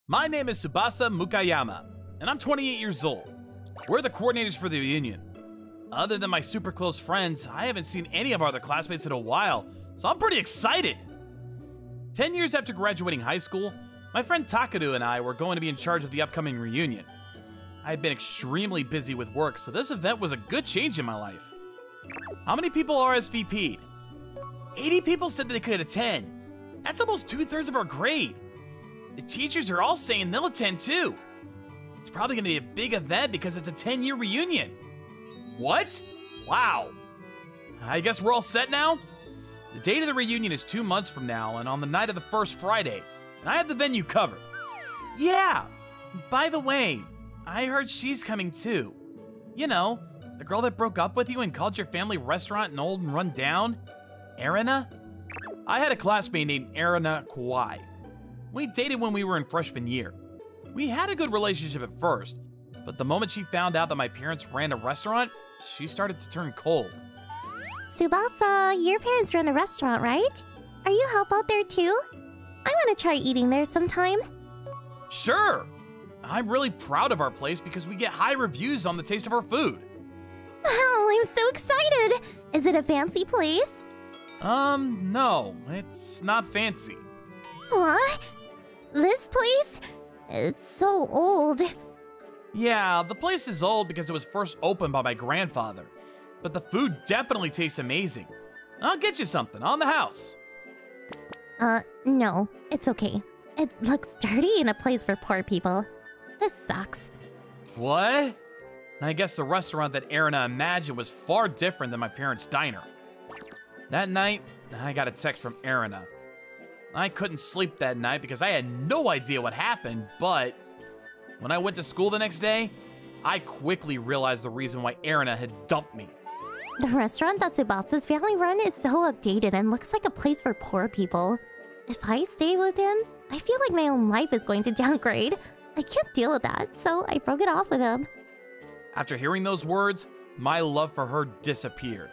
My name is Tsubasa Mukayama, and I'm 28 years old. We're the coordinators for the reunion. Other than my super close friends, I haven't seen any of our other classmates in a while, so I'm pretty excited. 10 years after graduating high school, my friend Takaru and I were going to be in charge of the upcoming reunion. I had been extremely busy with work, so this event was a good change in my life. How many people RSVP'd? 80 people said that they could attend. That's almost 2/3 of our grade. The teachers are all saying they'll attend too. It's probably gonna be a big event because it's a 10-year reunion. What? Wow. I guess we're all set now? The date of the reunion is 2 months from now and on the night of the first Friday, and I have the venue covered. Yeah, by the way, I heard she's coming too. You know, the girl that broke up with you and called your family restaurant and old and run down? Erina? I had a classmate named Erina Kawai. We dated when we were in freshman year. We had a good relationship at first, but the moment she found out that my parents ran a restaurant, she started to turn cold. Tsubasa, your parents run a restaurant, right? Are you help out there too? I want to try eating there sometime. Sure! I'm really proud of our place because we get high reviews on the taste of our food. Wow, I'm so excited! Is it a fancy place? No, it's not fancy. What? This place? It's so old. Yeah, the place is old because it was first opened by my grandfather, but the food definitely tastes amazing. I'll get you something on the house. No, it's okay. It looks dirty and a place for poor people. This sucks. What? I guess the restaurant that Erina imagined was far different than my parents' diner. That night, I got a text from Erina. I couldn't sleep that night because I had no idea what happened, but when I went to school the next day, I quickly realized the reason why Erina had dumped me. The restaurant that Tsubasa's family run is so outdated and looks like a place for poor people. If I stay with him, I feel like my own life is going to downgrade. I can't deal with that, so I broke it off with him. After hearing those words, my love for her disappeared.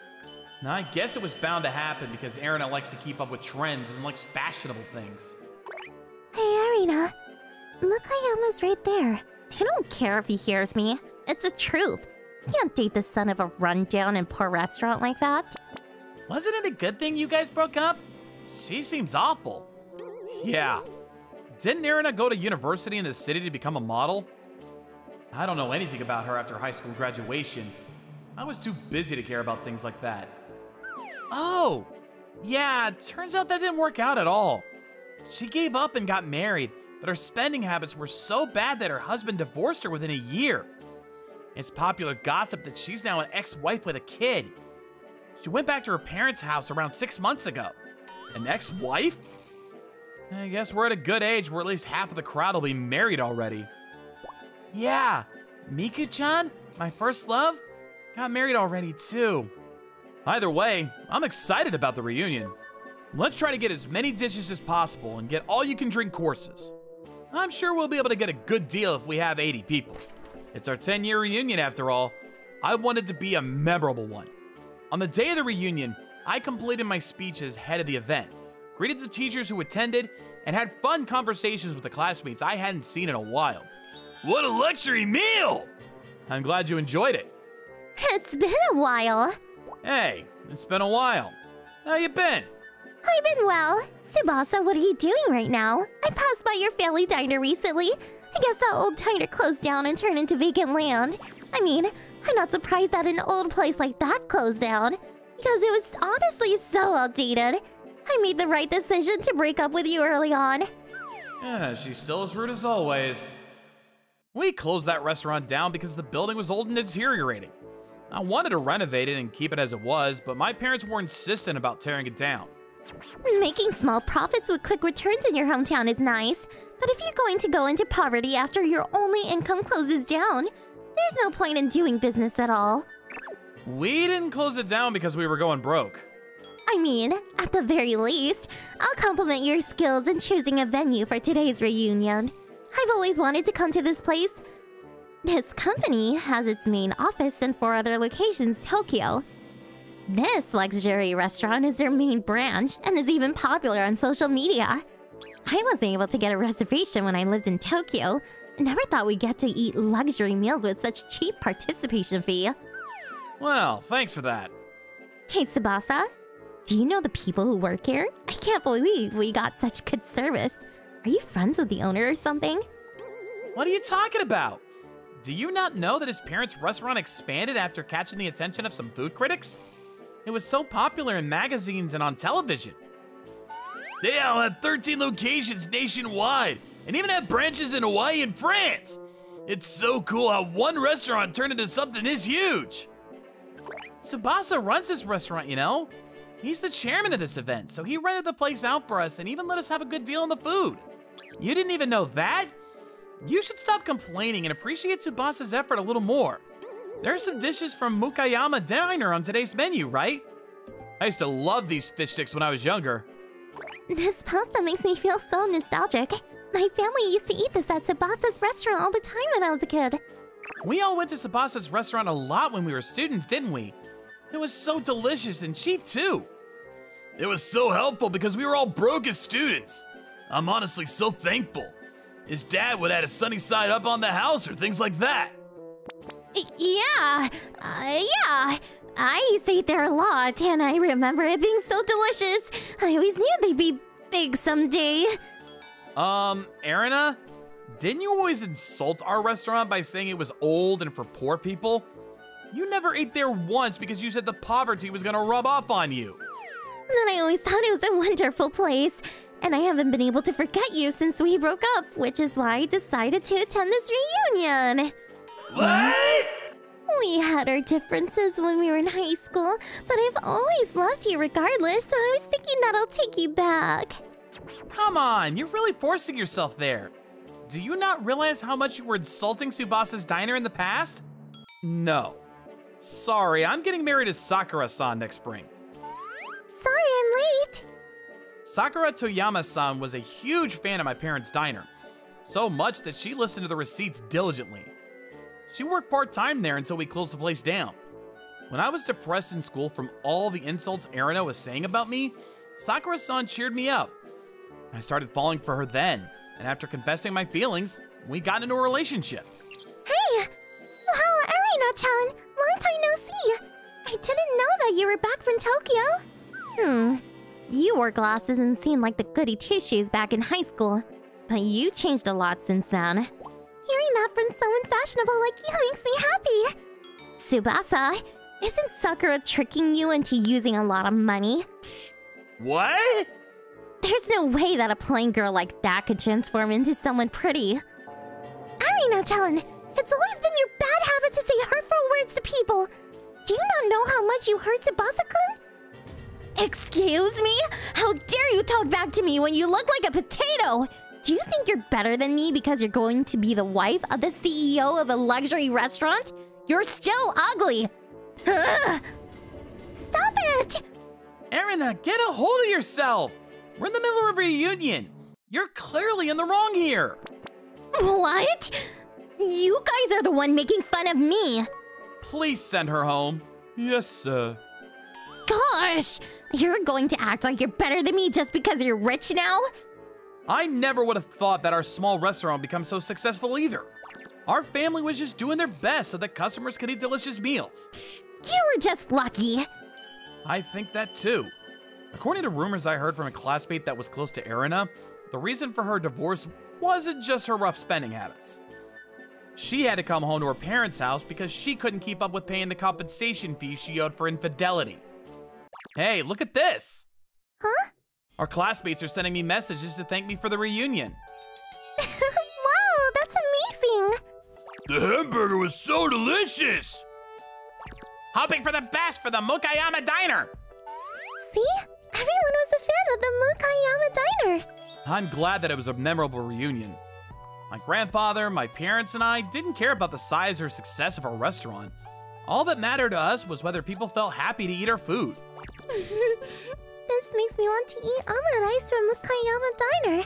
Now, I guess it was bound to happen because Erina likes to keep up with trends and likes fashionable things. Hey, Erina. Mukayama's right there. I don't care if he hears me. It's the truth. You can't date the son of a rundown and poor restaurant like that. Wasn't it a good thing you guys broke up? She seems awful. Yeah. Didn't Erina go to university in the city to become a model? I don't know anything about her after high school graduation. I was too busy to care about things like that. Oh, yeah, turns out that didn't work out at all. She gave up and got married, but her spending habits were so bad that her husband divorced her within a year. It's popular gossip that she's now an ex-wife with a kid. She went back to her parents' house around 6 months ago. An ex-wife? I guess we're at a good age where at least half of the crowd will be married already. Yeah, Miku-chan, my first love, got married already too. Either way, I'm excited about the reunion. Let's try to get as many dishes as possible and get all-you-can-drink courses. I'm sure we'll be able to get a good deal if we have 80 people. It's our 10-year reunion after all. I want it to be a memorable one. On the day of the reunion, I completed my speech as head of the event, greeted the teachers who attended, and had fun conversations with the classmates I hadn't seen in a while. What a luxury meal! I'm glad you enjoyed it. It's been a while. Hey, it's been a while. How you been? I've been well. Tsubasa, what are you doing right now? I passed by your family diner recently. I guess that old diner closed down and turned into vacant land. I mean, I'm not surprised that an old place like that closed down, because it was honestly so outdated. I made the right decision to break up with you early on. Yeah, she's still as rude as always. We closed that restaurant down because the building was old and deteriorating. I wanted to renovate it and keep it as it was, but my parents were insistent about tearing it down. Making small profits with quick returns in your hometown is nice, but if you're going to go into poverty after your only income closes down, there's no point in doing business at all. We didn't close it down because we were going broke. I mean, at the very least, I'll compliment your skills in choosing a venue for today's reunion. I've always wanted to come to this place. This company has its main office in 4 other locations, Tokyo. This luxury restaurant is their main branch and is even popular on social media. I wasn't able to get a reservation when I lived in Tokyo. Never thought we'd get to eat luxury meals with such cheap participation fee. Well, thanks for that. Hey, Tsubasa. Do you know the people who work here? I can't believe we got such good service. Are you friends with the owner or something? What are you talking about? Do you not know that his parents' restaurant expanded after catching the attention of some food critics? It was so popular in magazines and on television. They now have 13 locations nationwide, and even have branches in Hawaii and France. It's so cool how one restaurant turned into something this huge. Tsubasa runs this restaurant, you know? He's the chairman of this event, so he rented the place out for us and even let us have a good deal on the food. You didn't even know that? You should stop complaining and appreciate Tsubasa's effort a little more. There are some dishes from Mukayama Diner on today's menu, right? I used to love these fish sticks when I was younger. This pasta makes me feel so nostalgic. My family used to eat this at Tsubasa's restaurant all the time when I was a kid. We all went to Tsubasa's restaurant a lot when we were students, didn't we? It was so delicious and cheap too. It was so helpful because we were all broke as students. I'm honestly so thankful. His dad would add a sunny side up on the house or things like that. Yeah. I used to eat there a lot, and I remember it being so delicious. I always knew they'd be big someday. Erina? Didn't you always insult our restaurant by saying it was old and for poor people? You never ate there once because you said the poverty was gonna rub off on you. Then I always thought it was a wonderful place. And I haven't been able to forget you since we broke up, which is why I decided to attend this reunion. What? We had our differences when we were in high school, but I've always loved you regardless, so I was thinking that I'll take you back. Come on, you're really forcing yourself there. Do you not realize how much you were insulting Tsubasa's Diner in the past? No. Sorry, I'm getting married to Sakura-san next spring. Sorry I'm late. Sakura Toyama-san was a huge fan of my parents' diner, so much that she listened to the receipts diligently. She worked part-time there until we closed the place down. When I was depressed in school from all the insults Erina was saying about me, Sakura-san cheered me up. I started falling for her then, and after confessing my feelings, we got into a relationship. Hey! Wow, Erina-chan! Long time no see! I didn't know that you were back from Tokyo. You wore glasses and seemed like the goody two-shoes back in high school. But you changed a lot since then. Hearing that from someone fashionable like you makes me happy. Tsubasa, isn't Sakura tricking you into using a lot of money? What? There's no way that a plain girl like that could transform into someone pretty. Erina-chan, it's always been your bad habit to say hurtful words to people. Do you not know how much you hurt Tsubasa-kun? Excuse me? How dare you talk back to me when you look like a potato? Do you think you're better than me because you're going to be the wife of the CEO of a luxury restaurant? You're still ugly. Ugh. Stop it! Erina, get a hold of yourself! We're in the middle of a reunion. You're clearly in the wrong here. What? You guys are the one making fun of me. Please send her home. Yes, sir. Gosh, you're going to act like you're better than me just because you're rich now? I never would have thought that our small restaurant would become so successful either. Our family was just doing their best so that customers could eat delicious meals. You were just lucky. I think that too. According to rumors I heard from a classmate that was close to Erina, the reason for her divorce wasn't just her rough spending habits. She had to come home to her parents' house because she couldn't keep up with paying the compensation fee she owed for infidelity. Hey, look at this! Huh? Our classmates are sending me messages to thank me for the reunion. Wow, that's amazing! The hamburger was so delicious! Hoping for the best for the Mukayama Diner! See? Everyone was a fan of the Mukayama Diner. I'm glad that it was a memorable reunion. My grandfather, my parents, and I didn't care about the size or success of our restaurant. All that mattered to us was whether people felt happy to eat our food. This makes me want to eat omelet ice from Mukayama Diner.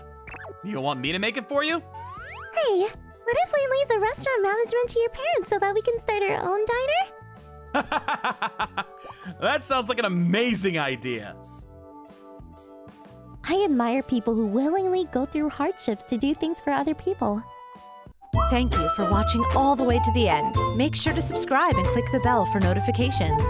You want me to make it for you? Hey, what if we leave the restaurant management to your parents so that we can start our own diner? That sounds like an amazing idea. I admire people who willingly go through hardships to do things for other people. Thank you for watching all the way to the end. Make sure to subscribe and click the bell for notifications.